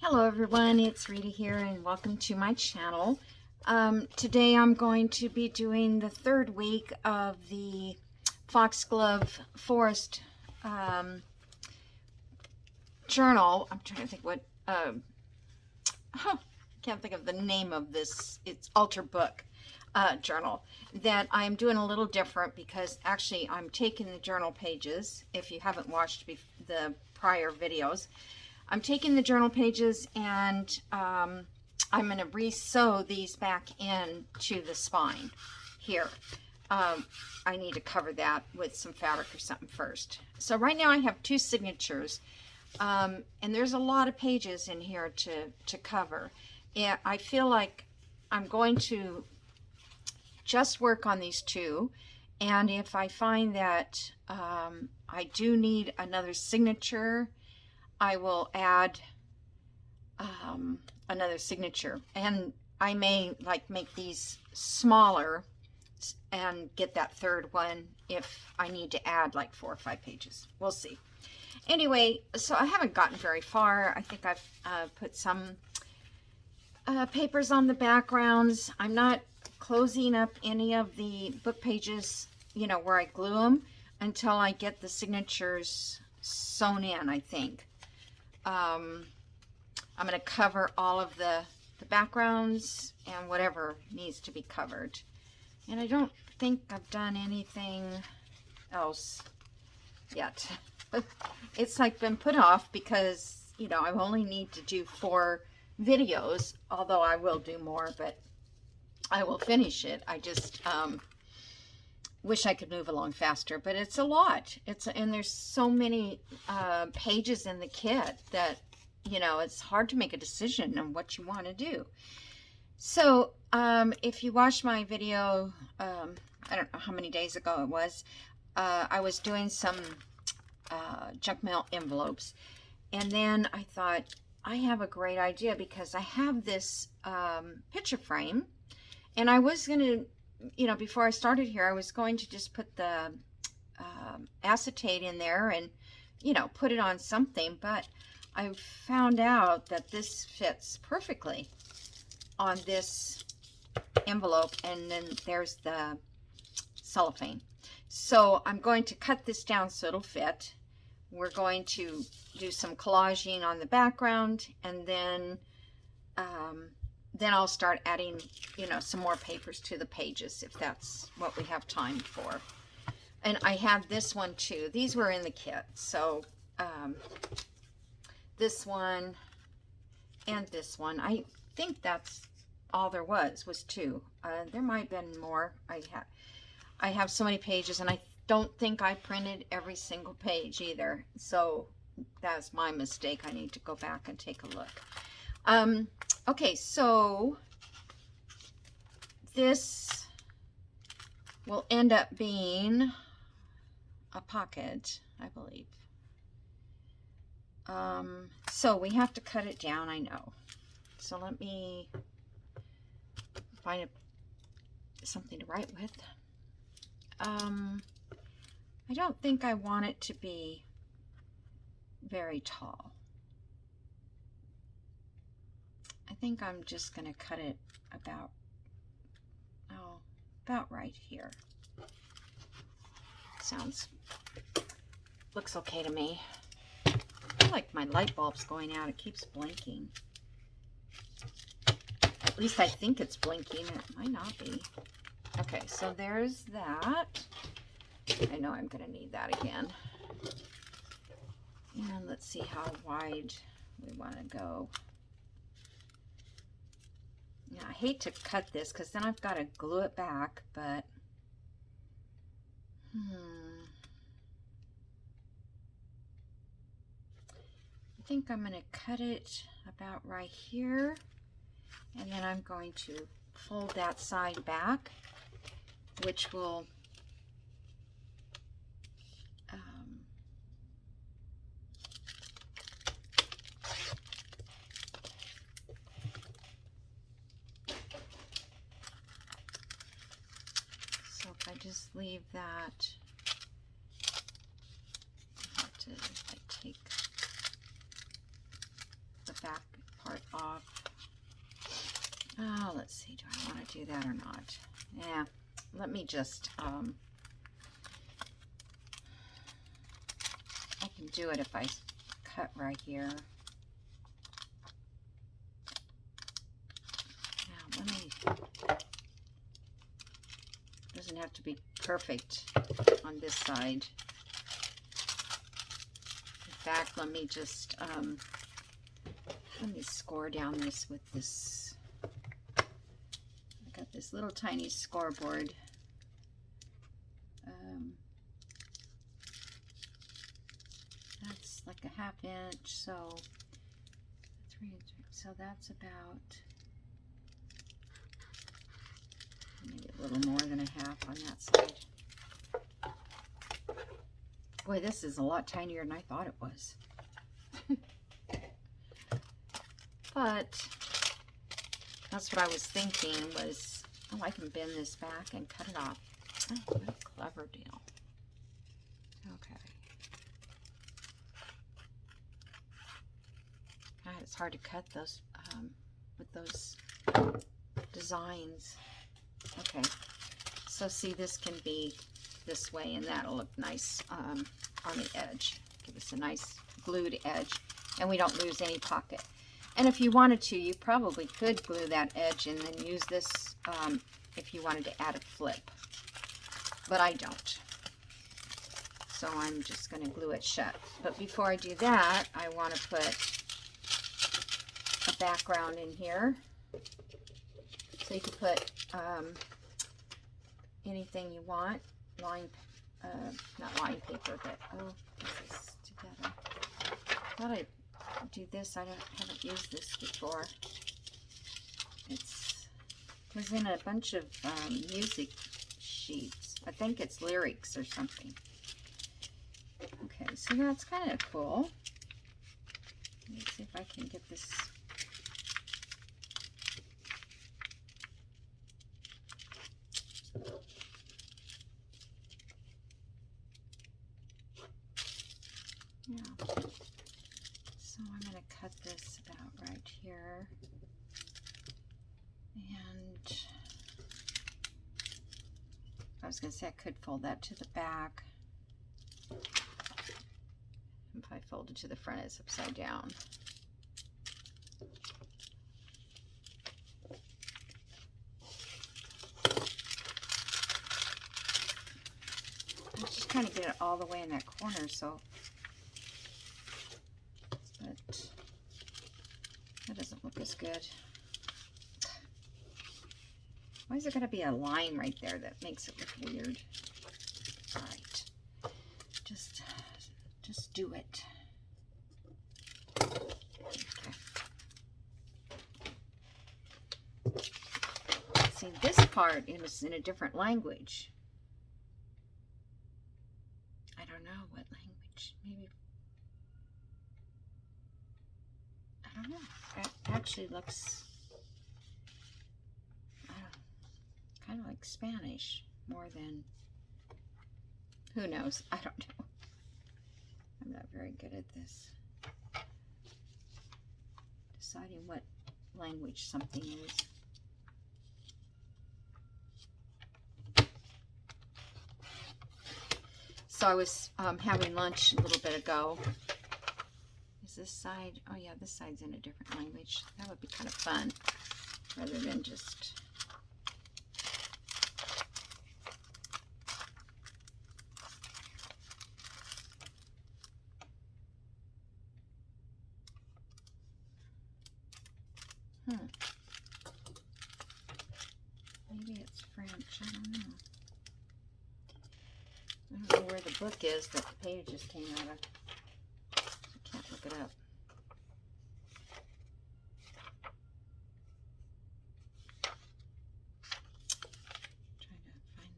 Hello everyone, it's Rita here and welcome to my channel. Today I'm going to be doing the third week of the Foxglove Forest journal. I'm trying to think what, can't think of the name of this. It's Altered Book journal that I'm doing a little different because actually I'm taking the journal pages. If you haven't watched the prior videos, I'm taking the journal pages and I'm going to re-sew these back into the spine here. I need to cover that with some fabric or something first. So right now I have two signatures and there's a lot of pages in here to cover. And I feel like I'm going to just work on these two, and if I find that I do need another signature, I will add another signature, and I may like make these smaller and get that third one if I need to add like 4 or 5 pages. We'll see. Anyway, so I haven't gotten very far. I think I've put some papers on the backgrounds. I'm not closing up any of the book pages, you know, where I glue them until I get the signatures sewn in, I think. I'm going to cover all of the backgrounds and whatever needs to be covered. And I don't think I've done anything else yet. It's like been put off because, you know, I only need to do 4 videos, although I will do more, but I will finish it. I just wish I could move along faster, but it's a lot. And there's so many pages in the kit that, you know, it's hard to make a decision on what you want to do. So if you watched my video, I don't know how many days ago it was, I was doing some junk mail envelopes, and then I thought, I have a great idea because I have this picture frame, and I was going to, you know, before I started here, I was going to just put the acetate in there and, you know, put it on something, but I found out that this fits perfectly on this envelope, and then there's the cellophane. So I'm going to cut this down so it'll fit. We're going to do some collaging on the background, and then I'll start adding, you know, some more papers to the pages if that's what we have time for. And I have this one too. These were in the kit, so this one and this one. I think that's all there was 2. There might have been more. I have so many pages, and I don't think I printed every single page either, so that's my mistake. I need to go back and take a look. Okay, so this will end up being a pocket, I believe. So we have to cut it down, I know. So let me find something to write with. I don't think I want it to be very tall. I think I'm just going to cut it about right here. Looks okay to me. I feel like my light bulb's going out. It keeps blinking. At least I think it's blinking. It might not be. Okay, so there's that. I know I'm going to need that again. And let's see how wide we want to go. Yeah, I hate to cut this because then I've got to glue it back, but I think I'm going to cut it about right here, and then I'm going to fold that side back, which will so if I just leave that, I have to take the back let's see, do I want to do that or not? Yeah, let me just, I can do it if I cut right here. Now, let me, doesn't have to be perfect on this side. In fact, let me just, let me score down this with this. I got this little tiny scoreboard. That's like a 1/2 inch, so 3 inches. So that's about maybe a little more than a 1/2 on that side. Boy, this is a lot tinier than I thought it was. But that's what I was thinking was, oh, I can bend this back and cut it off. Oh, what a clever deal. Okay. God, it's hard to cut those with those designs. Okay. So see, this can be this way, and that'll look nice on the edge. Give us a nice glued edge, and we don't lose any pocket. And if you wanted to, you probably could glue that edge and then use this if you wanted to add a flip. But I don't. So I'm just going to glue it shut. But before I do that, I want to put a background in here. So you could put anything you want. Not line paper, but oh, this is together. I thought I'd do this. I haven't used this before. It was in a bunch of music sheets. I think it's lyrics or something. Okay, so that's kind of cool. Let me see if I can get this. Yeah. So I'm going to cut this about right here. And I was going to say I could fold that to the back. If I fold it to the front, it's upside down. I just kind of get it all the way in that corner, so. But that doesn't look as good. Why is there going to be a line right there that makes it look weird? All right, just do it. Okay. See, this part is in a different language. I don't know what language. Maybe. I don't know. It actually looks kind of like Spanish more than, who knows? I don't know. I'm not very good at this. Deciding what language something is. So I was having lunch a little bit ago. Is this side? Oh yeah, this side's in a different language. That would be kind of fun, rather than just. Maybe it's French. I don't know. I don't know where the book is that the pages came out of. I can't look it up. Trying to find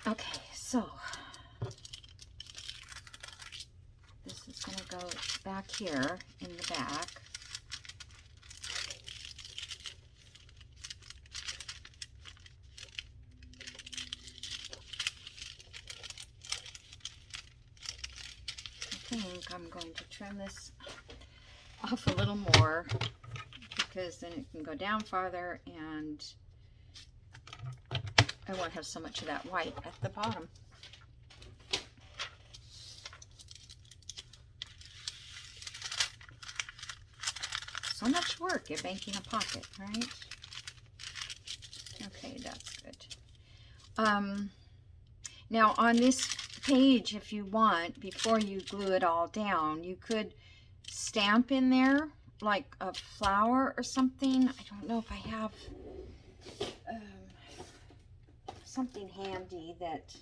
the. Okay, so this is going to go back here in the back. think I'm going to trim this off a little more because then it can go down farther and I won't have so much of that white at the bottom. So much work in making a pocket, right? Okay, that's good. Now on this page, if you want, before you glue it all down, you could stamp in there like a flower or something. I don't know if I have something handy that,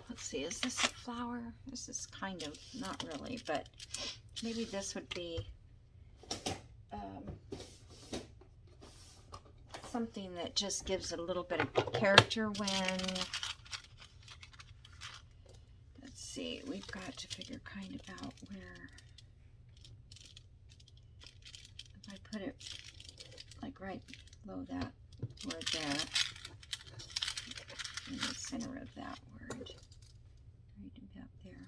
let's see, is this a flower? This is kind of, not really, but maybe this would be something that just gives it a little bit of character when, let's see, we've got to figure kind of out where, if I put it like right below that word there, in the center of that word, right about there.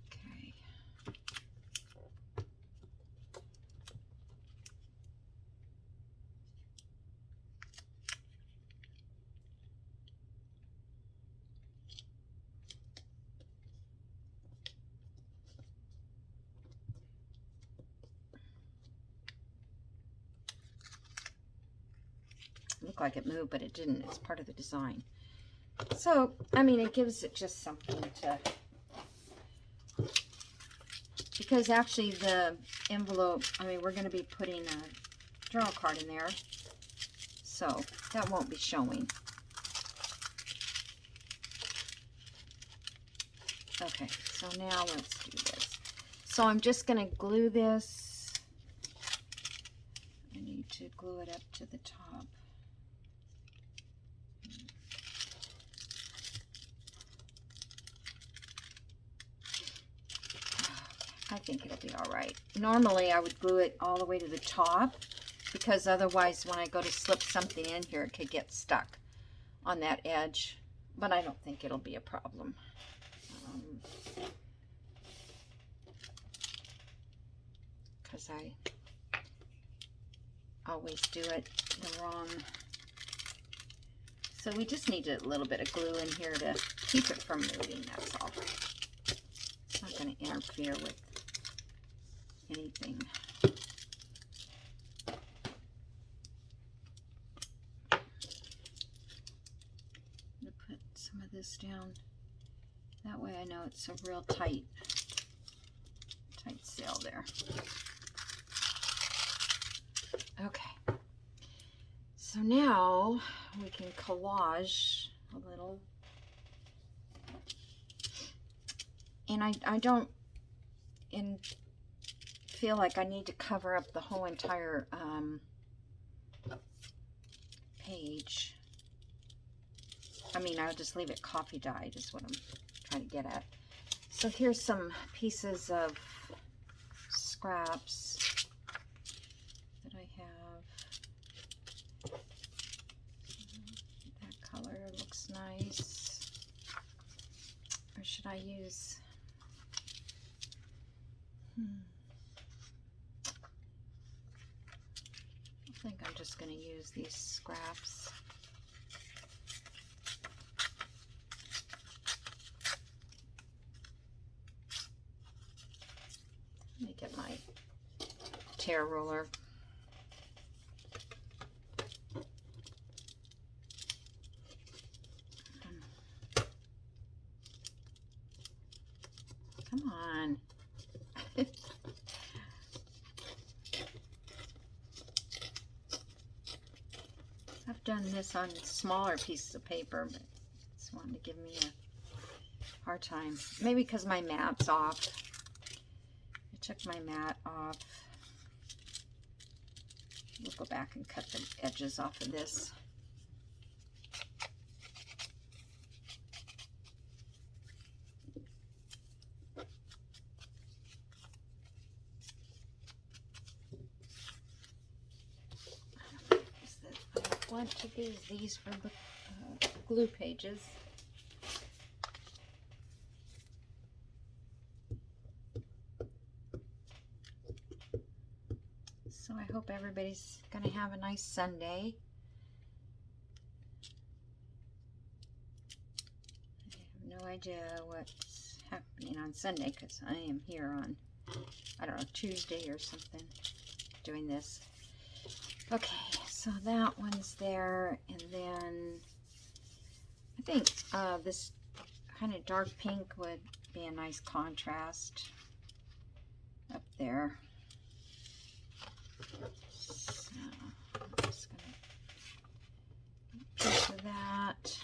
Okay. Looked like it moved, but it didn't. It's part of the design. So, I mean, it gives it just something to, because actually the envelope, I mean, we're going to be putting a journal card in there, so that won't be showing. Okay, so now let's do this. So I'm just going to glue this. I need to glue it up to the top. I think it'll be all right. Normally I would glue it all the way to the top because otherwise when I go to slip something in here it could get stuck on that edge, but I don't think it'll be a problem. Because I always do it the wrong. So we just need a little bit of glue in here to keep it from moving, that's all. It's not going to interfere with anything. I'm going to put some of this down. That way I know it's a real tight seal there. Okay. So now we can collage a little. And I don't feel like I need to cover up the whole entire page. I mean, I'll just leave it coffee dyed is what I'm trying to get at. So here's some pieces of scraps that I have. That color looks nice. Or should I use... I think I'm just going to use these scraps. Let me get my tear ruler. Come on. I've done this on smaller pieces of paper, but it's wanting to give me a hard time. Maybe because my mat's off. I took my mat off. We'll go back and cut the edges off of this. want to use these for the glue pages. So I hope everybody's going to have a nice Sunday. I have no idea what's happening on Sunday because I am here on, I don't know, Tuesday or something doing this. Okay, so that one's there, and then I think this kind of dark pink would be a nice contrast up there. So I'm just going to piece of that.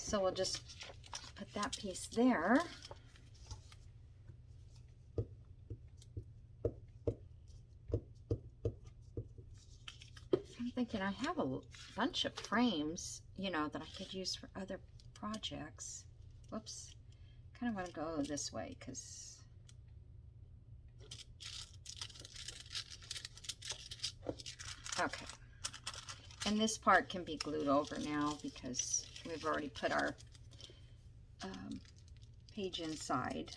So we'll just put that piece there. I'm thinking I have a bunch of frames, you know, that I could use for other projects. Whoops. Kind of want to go this way because okay. And this part can be glued over now because we've already put our page inside.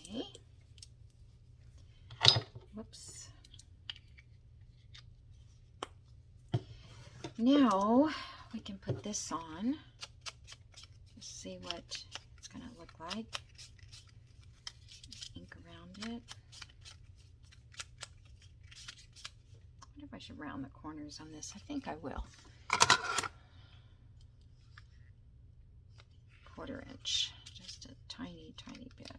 Okay. Whoops. Now we can put this on. Let's see what it's going to look like. Ink around it. I wonder if I should round the corners on this. I think I will. 1/4 inch, just a tiny, tiny bit.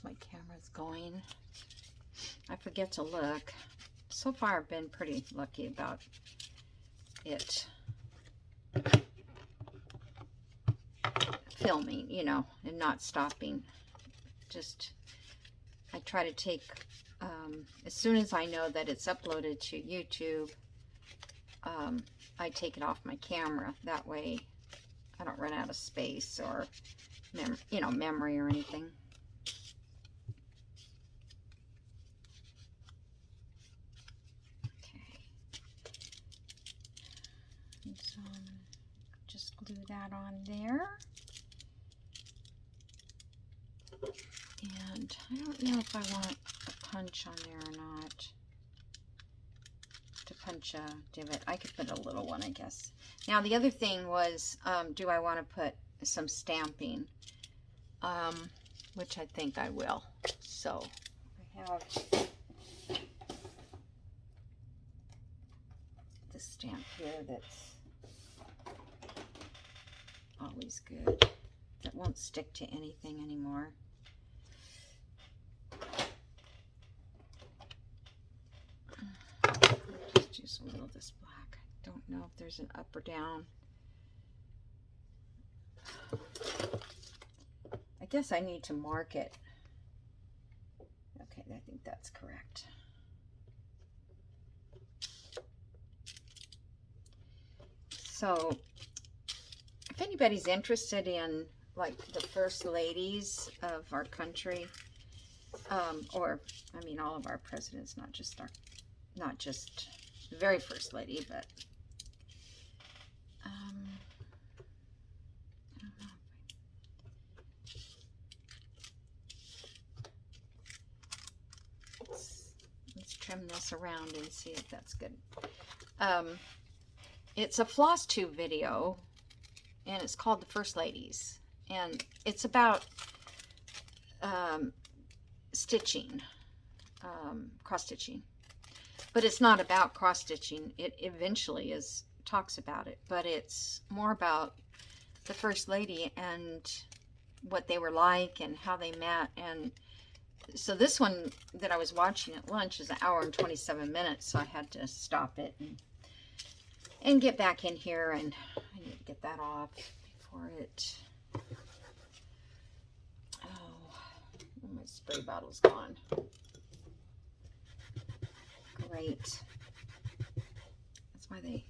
My camera's going. I forget to look. So far I've been pretty lucky about it filming, you know, and not stopping. Just I try to take as soon as I know that it's uploaded to YouTube, I take it off my camera. That way I don't run out of space or memory or anything. So just glue that on there. And I don't know if I want a punch on there or not. To punch a divot. I could put a little one, I guess. Now the other thing was, do I want to put some stamping? Which I think I will. So I have this stamp here that's always good. That won't stick to anything anymore. Just use a little of this black. I don't know if there's an up or down. I guess I need to mark it. Okay, I think that's correct. So if anybody's interested in like the first ladies of our country, or I mean all of our presidents, not just the very first lady, but I don't know. Let's trim this around and see if that's good. It's a floss tube video, and it's called The First Ladies, and it's about stitching, cross stitching, but it's not about cross stitching. It eventually talks about it, but it's more about the First Lady and what they were like and how they met. And so this one that I was watching at lunch is 1 hour and 27 minutes, so I had to stop it and get back in here, and I need to get that off before it... Oh, my spray bottle's gone. Great. That's why they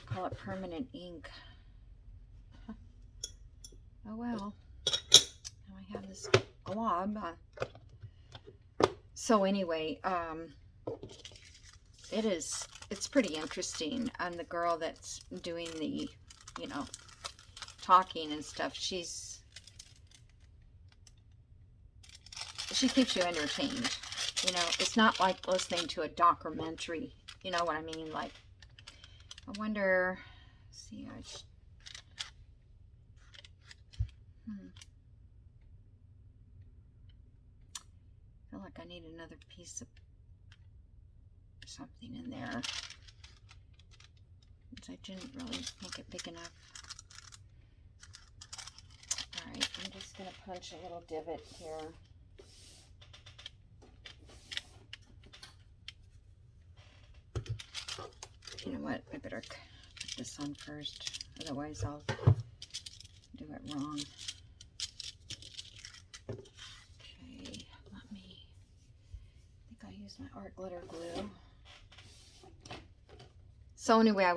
call it permanent ink. Oh well. Now I have this glob. So anyway, it's pretty interesting. And the girl that's doing the, you know, talking and stuff, she keeps you entertained. You know, it's not like listening to a documentary. You know what I mean? Like, I wonder, see, I feel like I need another piece of something in there. I didn't really make it big enough. Alright, I'm just going to punch a little divot here. You know what? I better put this on first, otherwise I'll do it wrong. Okay, let me, I think I'll use my art glitter glue. So anyway,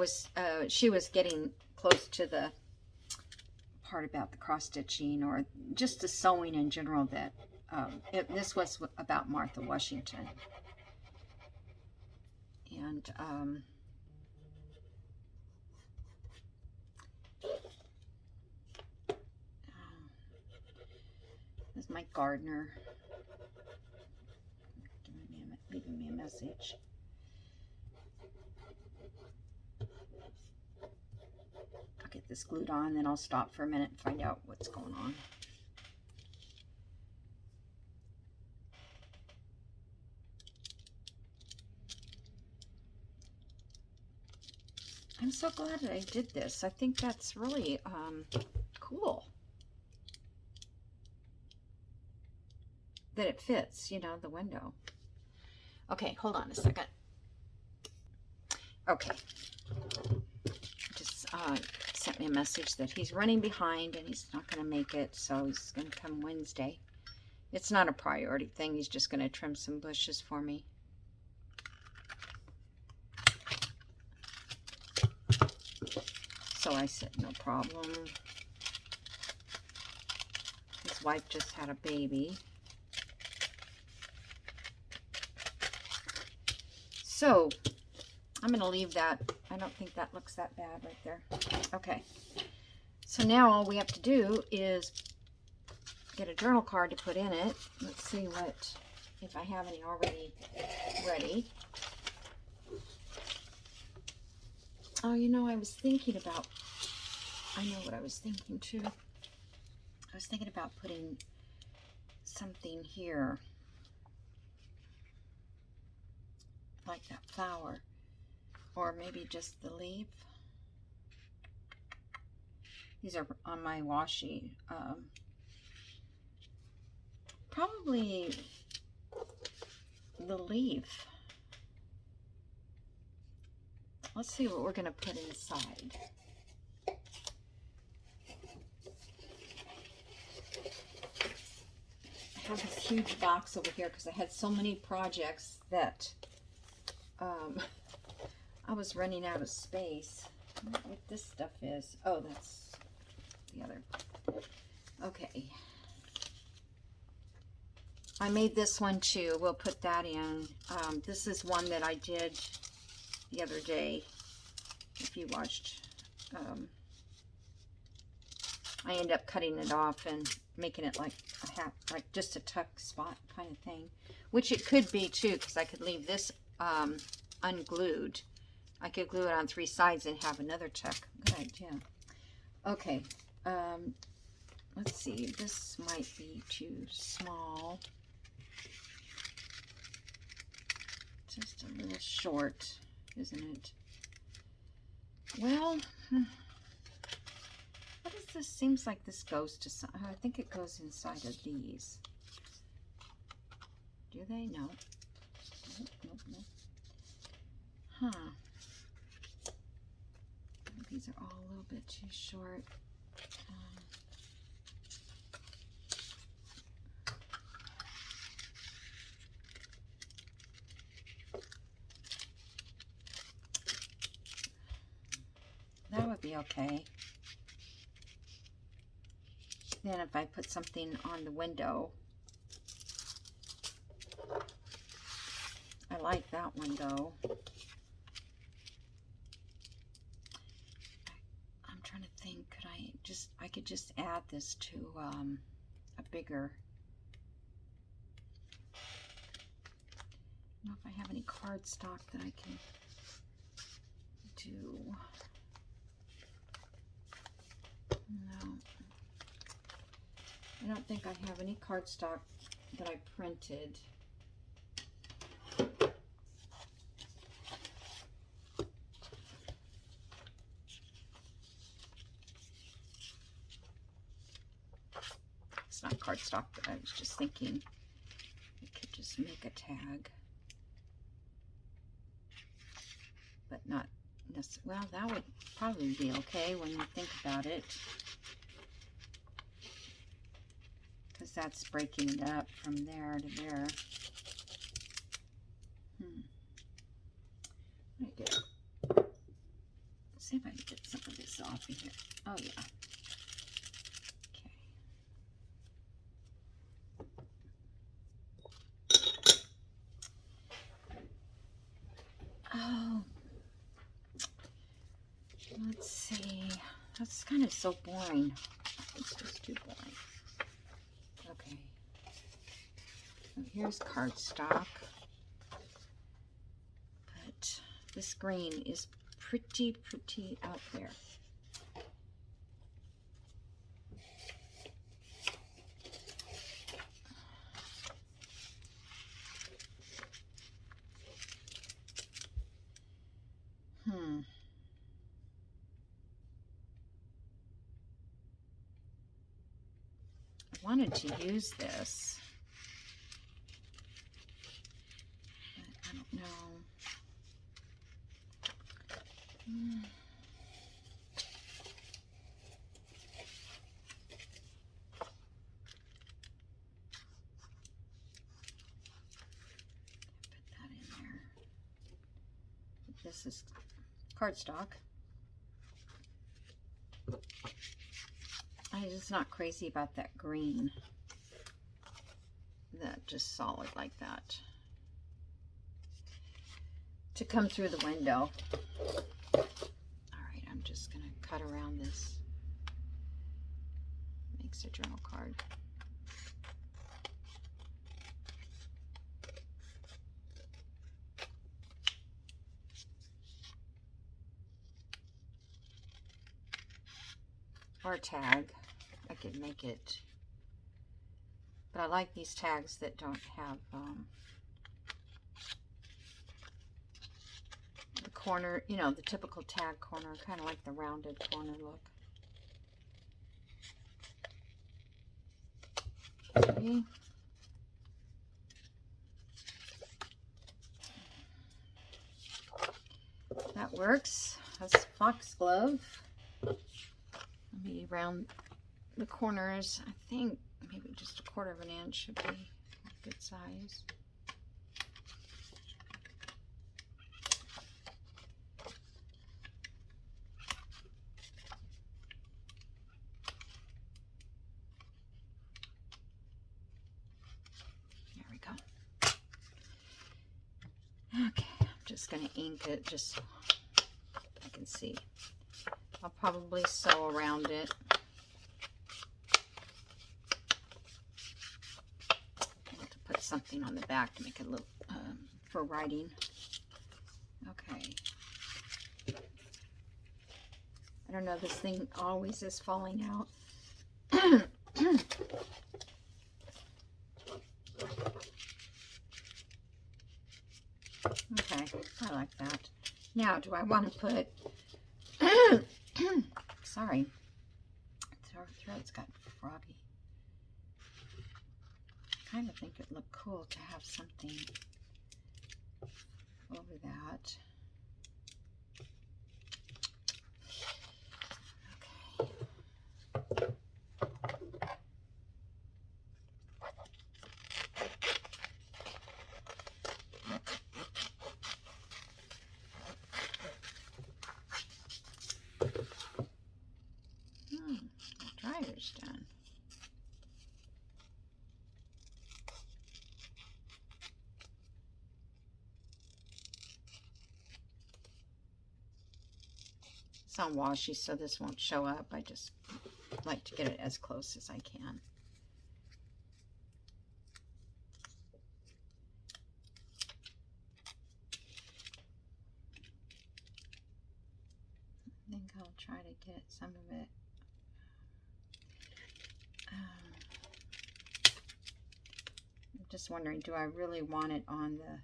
she was getting close to the part about the cross stitching, or just the sewing in general, that this was about Martha Washington. And this is my gardener leaving me a message. I'll get this glued on, then I'll stop for a minute and find out what's going on. I'm so glad that I did this. I think that's really cool. That it fits, you know, the window. Okay, hold on a second. Okay. Just sent me a message that he's running behind and he's not going to make it, so he's going to come Wednesday. It's not a priority thing. He's just going to trim some bushes for me. So I said, no problem. His wife just had a baby. So I'm going to leave that. I don't think that looks that bad right there. Okay. So now all we have to do is get a journal card to put in it. Let's see if I have any already ready. Oh, you know, I was thinking about, I know what I was thinking too. I was thinking about putting something here, like that flower, or maybe just the leaf. These are on my washi. Probably the leaf. Let's see what we're going to put inside. I have this huge box over here because I had so many projects that I was running out of space. I don't know what this stuff is. Oh, that's the other. Okay. I made this one too. We'll put that in. This is one that I did the other day. If you watched, I ended up cutting it off and making it like a hat, like just a tuck spot kind of thing. which it could be too, because I could leave this unglued. I could glue it on 3 sides and have another tuck. Good idea. Okay, let's see. This might be too small. Just a little short, isn't it? Well, what is this? Seems like this goes to some, I think it goes inside of these. Do they? No. Nope, nope, nope. Huh. These are all a little bit too short. That would be okay. Then if I put something on the window, I like that one though. I'm trying to think, I could just add this to a bigger, I don't know if I have any cardstock that I can do. No, I don't think I have any cardstock that I printed. It's not cardstock, but I was just thinking I could just make a tag, but not necessarily. Well, that would probably be okay when you think about it, because that's breaking it up from there to there. Let me get, let's see if I can get some of this off of here. Oh yeah. Oh, let's see. That's kind of so boring. It's just too boring. Okay. So here's cardstock. But this green is pretty out there. I wanted to use this, but I don't know. Put that in there. This is cardstock. I'm just not crazy about that green. That just solid like that. To come through the window. Alright, I'm just going to cut around this. Makes a journal card. Or a tag. I could make it. But I like these tags that don't have the corner, you know, the typical tag corner, kind of like the rounded corner look. Okay. That works. That's Foxglove. Let me round the corners. I think maybe just 1/4 of an inch should be a good size. There we go. Okay, I'm just going to ink it just so I can see. I'll probably sew around it. something on the back to make it look for writing. Okay. I don't know, this thing always is falling out. Okay, I like that. Now, do I want to put, sorry, our throat's got froggy. I kind of think it'd look cool to have something over that. Okay. The dryer's done. It's on washi, so this won't show up. I just like to get it as close as I can. I think I'll try to get some of it. I'm just wondering, do I really want it on the,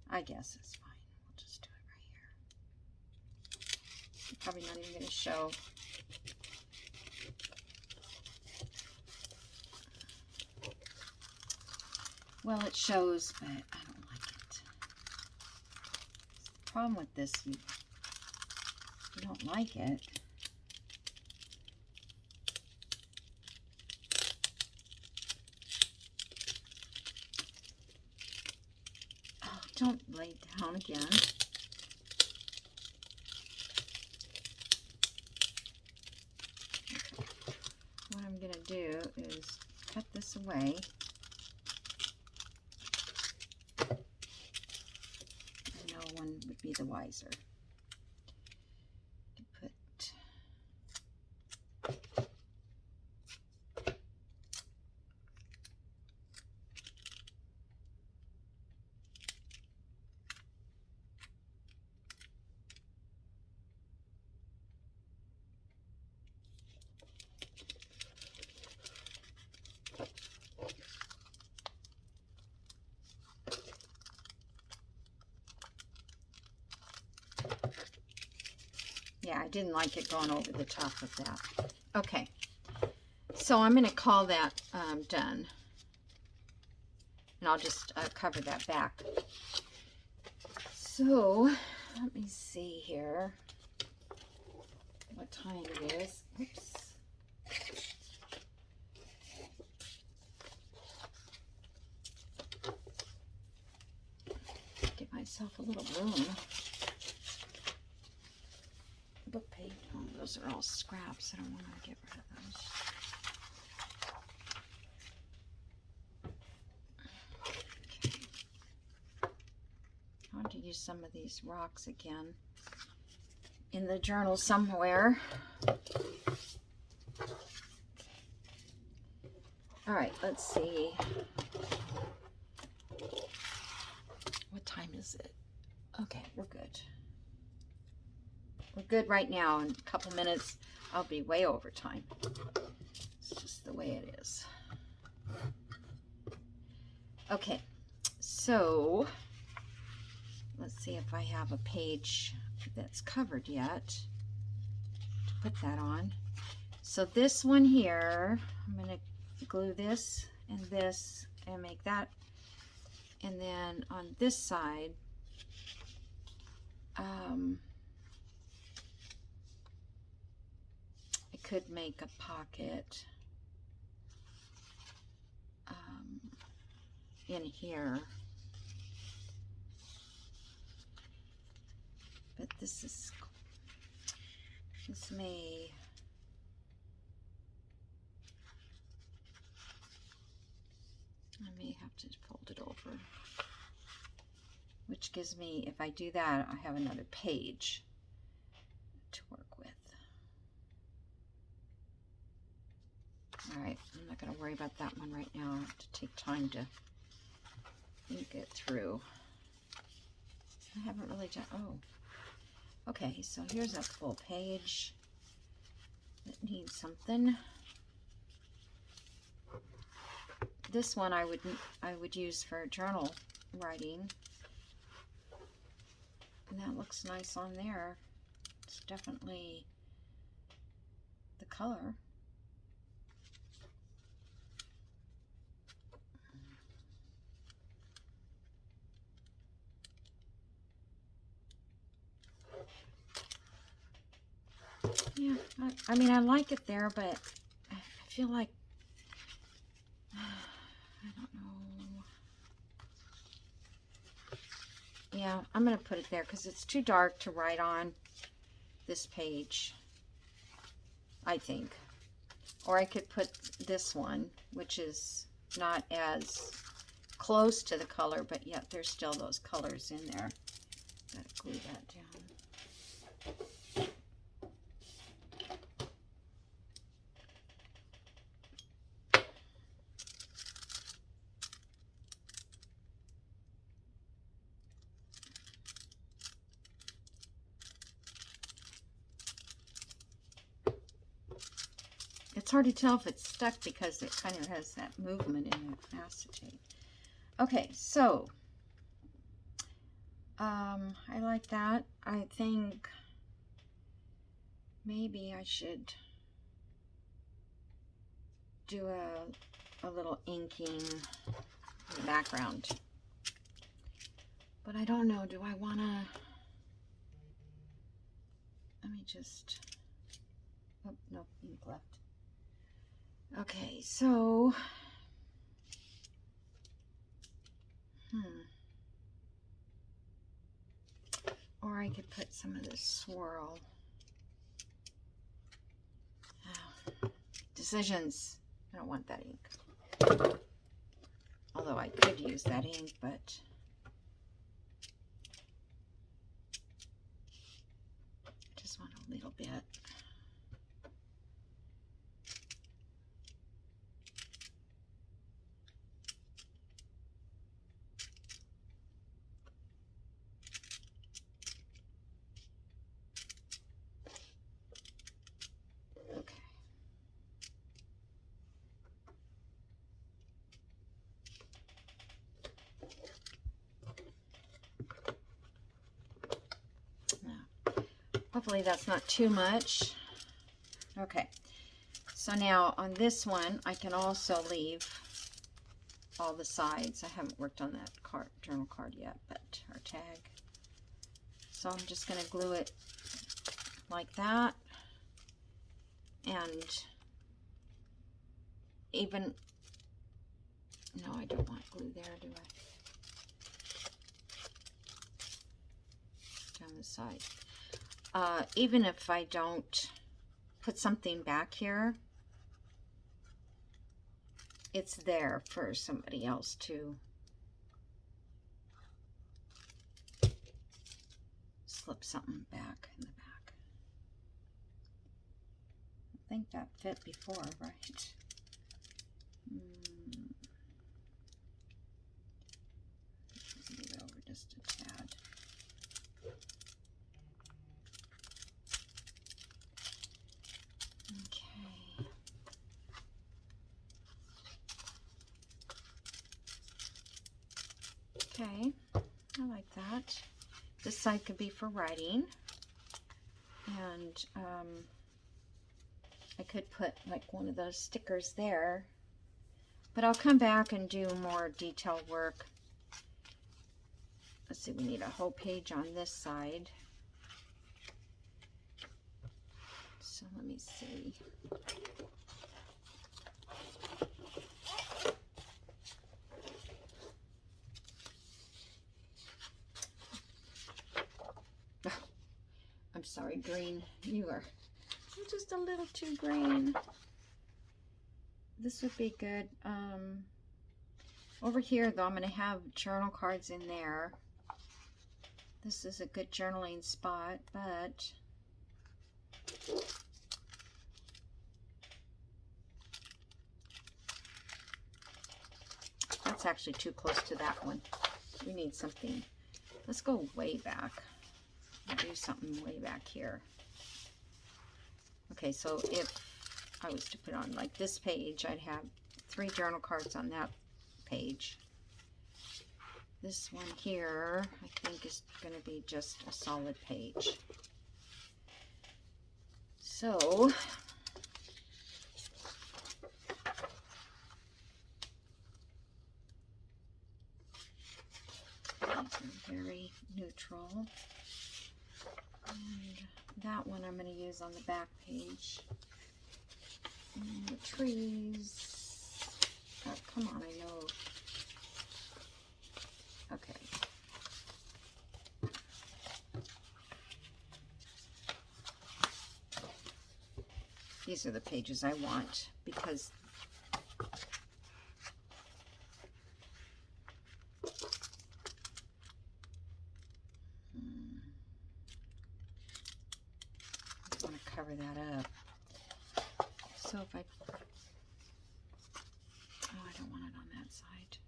I guess it's fine. We'll just do it right here. Probably not even going to show. Well, it shows, but I don't like it. The problem with this, you don't like it. Oh, don't lay down again. Okay. What I'm going to do is cut this away. No one would be the wiser. Yeah, I didn't like it going over the top of that. Okay, so I'm going to call that done. And I'll just cover that back. So, let me see here what time it is. Oops. Get myself a little room. Book page. Oh, those are all scraps. I don't want to get rid of those. Okay. I want to use some of these rocks again in the journal somewhere. All right, let's see. What time is it? Okay, we're good. We're good right now. In a couple minutes, I'll be way over time. It's just the way it is. Okay, so let's see if I have a page that's covered yet to put that on. So this one here, I'm going to glue this and make that. And then on this side, could make a pocket in here, but this may, I may have to fold it over, which gives me, if I do that, I have another page to work with. All right, I'm not going to worry about that one right now. I have to take time to ink it through. I haven't really done, oh. Okay, so here's a full page that needs something. This one I would use for journal writing. And that looks nice on there. It's definitely the color. Yeah, I mean, I like it there, but I feel like, I don't know. Yeah, I'm going to put it there because it's too dark to write on this page, I think. Or I could put this one, which is not as close to the color, but yet there's still those colors in there. Gotta glue that down. It's hard to tell if it's stuck because it kind of has that movement in the acetate. Okay, so I like that. I think maybe I should do a little inking in the background. But I don't know, do I want to, let me just, oh, no ink left. Okay, so, or I could put some of this swirl. Oh, decisions. I don't want that ink. Although I could use that ink, but I just want a little bit. Hopefully that's not too much. Okay, so now on this one, I can also leave all the sides. I haven't worked on that journal card yet, but our tag. So I'm just going to glue it like that. And even, no, I don't want glue there, do I? Down the side. Even if I don't put something back here, it's there for somebody else to slip something back in the back. I think that fit before, right? Move it over just a tad. Okay, I like that. This side could be for writing, and I could put like one of those stickers there, but I'll come back and do more detail work. Let's see, we need a whole page on this side. So let me see. I'm sorry, green. You're just a little too green. This would be good. Over here, though, I'm going to have journal cards in there. This is a good journaling spot, but that's actually too close to that one. we need something. Let's go way back. Do something way back here. Okay, so if I was to put on like this page, I'd have 3 journal cards on that page. This one here, I think, is going to be just a solid page. So, these are very neutral. And that one I'm going to use on the back page. And the trees. Oh, come on, I know. Okay. These are the pages I want because I want to cover that up. So if I, oh, I don't want it on that side.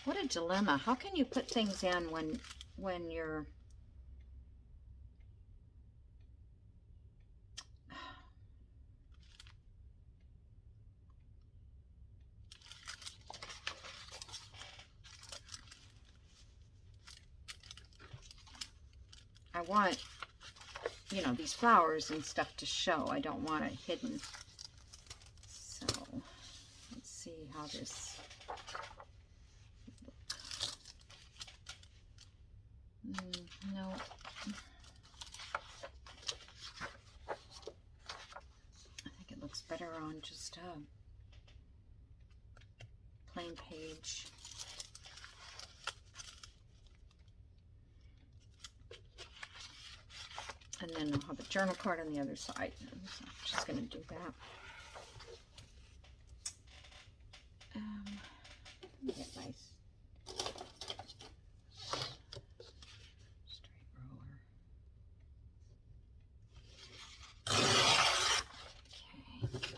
What a dilemma. How can you put things in when you're I want, you know, these flowers and stuff to show. I don't want it hidden. So let's see how this no. I think it looks better on just a plain page. And then I'll have a journal card on the other side. So I'm just going to do that. Let me get my straight roller. Okay.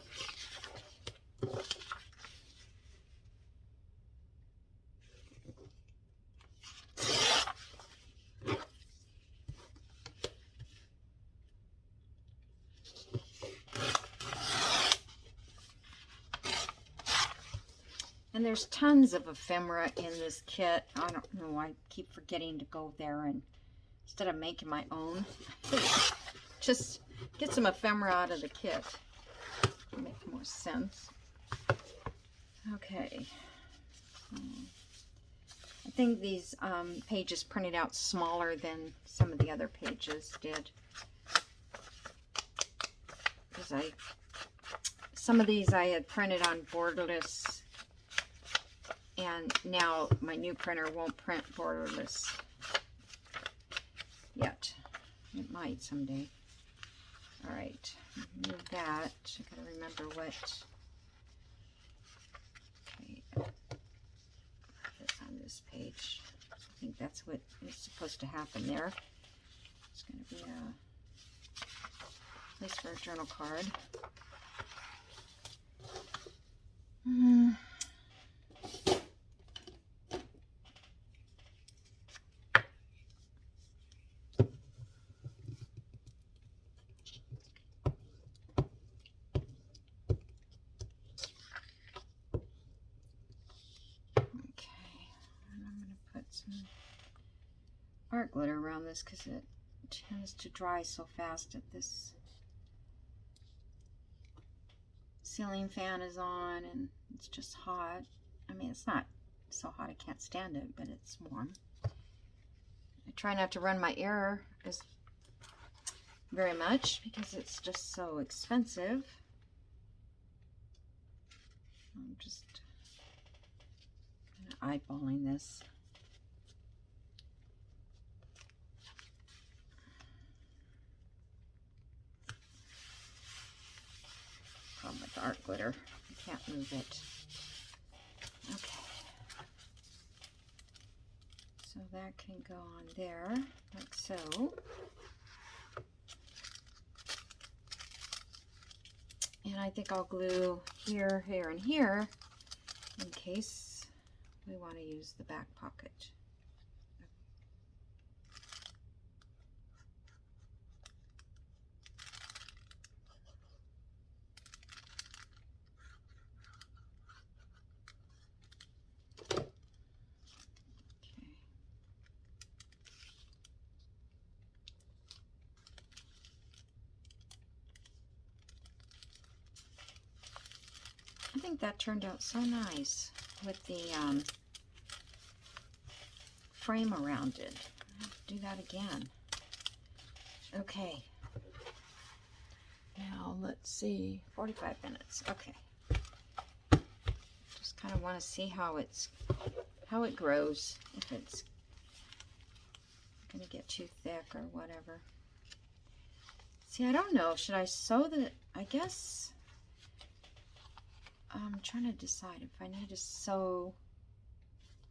And there's tons of ephemera in this kit. I don't know, I keep forgetting to go there and instead of making my own, just get some ephemera out of the kit. Make more sense. Okay. I think these pages printed out smaller than some of the other pages did. Because some of these I had printed on borderless, and now my new printer won't print borderless yet. It might someday. All right, move that. I gotta remember what. Okay, this on this page. I think that's what is supposed to happen there. It's gonna be a place for a journal card. Art glitter around this because it tends to dry so fast at this ceiling fan is on and it's just hot. I mean, it's not so hot I can't stand it, but it's warm. I try not to run my air as very much because it's just so expensive. I'm just kind of eyeballing this. Problem with the art glitter, I can't move it. Okay, so that can go on there like so. And I think I'll glue here, here, and here in case we want to use the back pocket. I think that turned out so nice with the frame around it. I'll have to do that again. Okay. Now let's see, 45 minutes. Okay. Just kind of want to see how it grows. If it's going to get too thick or whatever. See, I don't know. Should I sew the? I guess. I'm trying to decide if I need to sew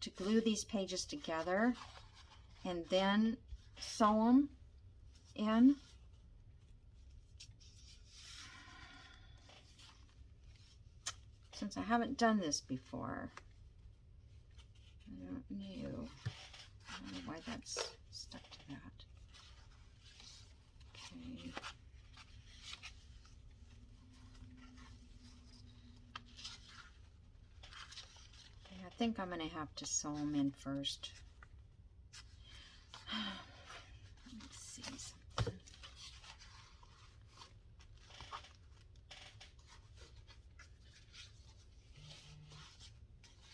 to glue these pages together and then sew them in. Since I haven't done this before, I don't know why that's stuck to that. Okay. I think I'm going to have to sew them in first. Let's see something.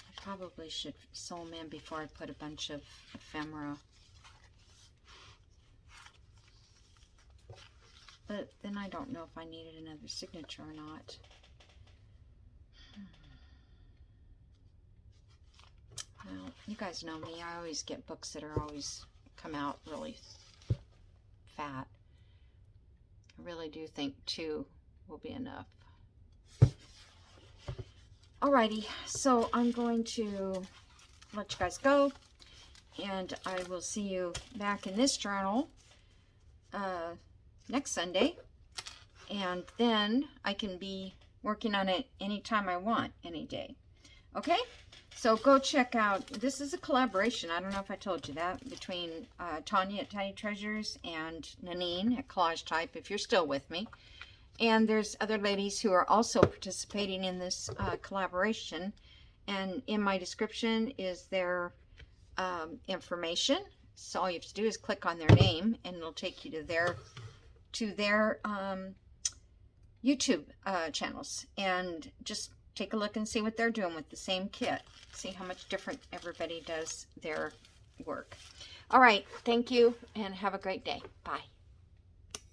I probably should sew them in before I put a bunch of ephemera. But then I don't know if I needed another signature or not. Well, you guys know me. I always get books that are always come out really fat. I really do think 2 will be enough. Alrighty, so I'm going to let you guys go, and I will see you back in this journal next Sunday, and then I can be working on it anytime I want, any day. Okay? So go check out, this is a collaboration, I don't know if I told you that, between Tanya at Tiny Treasures and Nanine at Collagetype, if you're still with me. And there's other ladies who are also participating in this collaboration. And in my description is their information. So all you have to do is click on their name and it'll take you to their YouTube channels. And just take a look and see what they're doing with the same kit. See how much different everybody does their work. All right, thank you and have a great day. Bye.